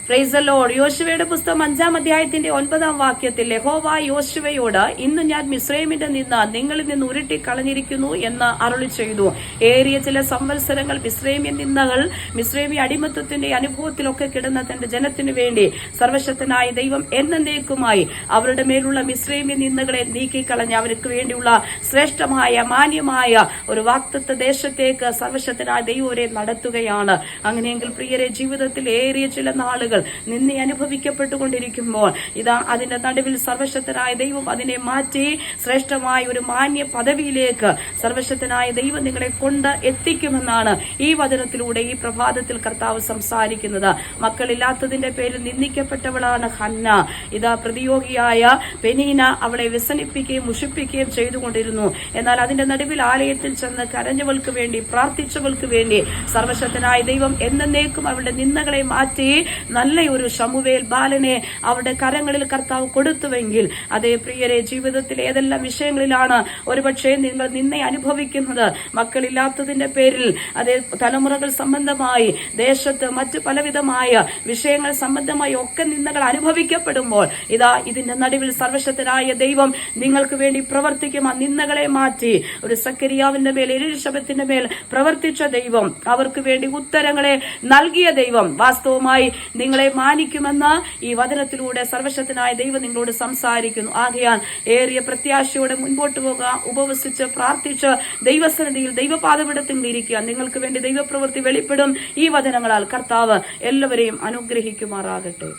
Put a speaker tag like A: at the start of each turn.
A: Praise the Lord. യോശുവയുടെ പുസ്തകം 5-ാം അധ്യായത്തിന്റെ 9-ാം വാക്യത്തിൽ യഹോവ യോശുവയോട് ഇന്ന് ഞാൻ മിസ്രയീമിന്റെ നിന്ന് നിങ്ങളിൽ നിന്ന് ഉരുട്ടിക്കളഞ്ഞിരിക്കുന്നു എന്ന് അരുളി ചെയ്തു. ഏറിയ ചില സംവത്സരങ്ങൾ മിസ്രയീമ്യൻ നിന്നകൾ മിസ്രയീമ്യ അടിമത്തത്തിന്റെ അനുഭവത്തിലൊക്കെ കിടന്ന തന്റെ ജനത്തിനു വേണ്ടി സർവശക്തനായ ദൈവം എന്നേക്കുമായി അവരുടെ മേലുള്ള മിസ്രയീമ്യ നിന്നകളെ നീക്കിക്കളഞ്ഞ് അവർക്ക് വേണ്ടിയുള്ള ശ്രേഷ്ഠമായ മാന്യമായ ഒരു വാഗ്ദത്ത ദേശത്തേക്ക് സർവശക്തനായ ദൈവം അവരെ നടത്തുകയാണ്. അങ്ങനെയെങ്കിൽ പ്രിയരെ, ജീവിതത്തിൽ ഏറിയ ചില നാളുകൾ നിന്നെ അനുഭവിക്കപ്പെട്ടുകൊണ്ടിരിക്കുമ്പോൾ ഇതാ അതിന്റെ നടുവിൽ സർവശക്തനായ ദൈവം അതിനെ മാറ്റി ശ്രേഷ്ഠമായ ഒരു മാന്യ പദവിയിലേക്ക് സർവശക്തനായ ദൈവം നിങ്ങളെ കൊണ്ട് എത്തിക്കുമെന്നാണ് ഈ വചനത്തിലൂടെ ഈ പ്രഭാതത്തിൽ കർത്താവ് സംസാരിക്കുന്നത്. മക്കളില്ലാത്തതിന്റെ പേരിൽ നിന്ദിക്കപ്പെട്ടവളാണ് ഹന്ന. ഇതാ പ്രതിയോഗിയായ പെനീന അവളെ വ്യസനിപ്പിക്കുകയും മുഷിപ്പിക്കുകയും ചെയ്തുകൊണ്ടിരുന്നു. എന്നാൽ അതിന്റെ നടുവിൽ ആലയത്തിൽ ചെന്ന് കരഞ്ഞവൾക്ക് വേണ്ടി പ്രാർത്ഥിച്ചവൾക്ക് വേണ്ടി സർവശക്തനായ ദൈവം എന്നേക്കും അവളുടെ നിന്ദകളെ മാറ്റി നല്ല ഒരു ശമൂവേൽ ബാലനെ അവരുടെ കരങ്ങളിൽ കർത്താവ് കൊടുത്തുവെങ്കിൽ, അതേ പ്രിയരെ, ജീവിതത്തിൽ ഏതെല്ലാം വിഷയങ്ങളിലാണ് ഒരുപക്ഷെ നിങ്ങൾ നിന്നെ അനുഭവിക്കുന്നത്, മക്കളില്ലാത്തതിന്റെ പേരിൽ, അതേ തലമുറകൾ സംബന്ധമായി, ദേശത്ത് മറ്റു പലവിധമായ വിഷയങ്ങൾ സംബന്ധമായി ഒക്കെ നിന്ദകൾ അനുഭവിക്കപ്പെടുമ്പോൾ ഇതാ ഇതിന്റെ നടുവിൽ സർവശക്തനായ ദൈവം നിങ്ങൾക്ക് വേണ്ടി പ്രവർത്തിക്കും. ആ നിന്ദകളെ മാറ്റി ഒരു സക്കരിയാവിന്റെ മേൽ എലിശബത്തിന്റെ മേൽ പ്രവർത്തിച്ച ദൈവം, അവർക്ക് വേണ്ടി ഉത്തരങ്ങളെ നൽകിയ ദൈവം വാസ്തവമായി നിങ്ങളെ മാനിക്കുമെന്ന് ഈ വചനത്തിലൂടെ സർവശക്തനായ ദൈവം നിങ്ങളോട് സംസാരിക്കുന്നു. ആകയാൽ ഏറിയ പ്രത്യാശയോടെ മുൻപോട്ട് പോകുക, ഉപവസിച്ച് പ്രാർത്ഥിച്ച് ദൈവസന്നിധിയിൽ ദൈവപാദപീഠത്തിൽ ഇരിക്കുക. നിങ്ങൾക്ക് വേണ്ടി ദൈവപ്രവൃത്തി വെളിപ്പെടും. ഈ വചനങ്ങളാൽ കർത്താവ് എല്ലാവരെയും അനുഗ്രഹിക്കുമാറാകട്ടെ.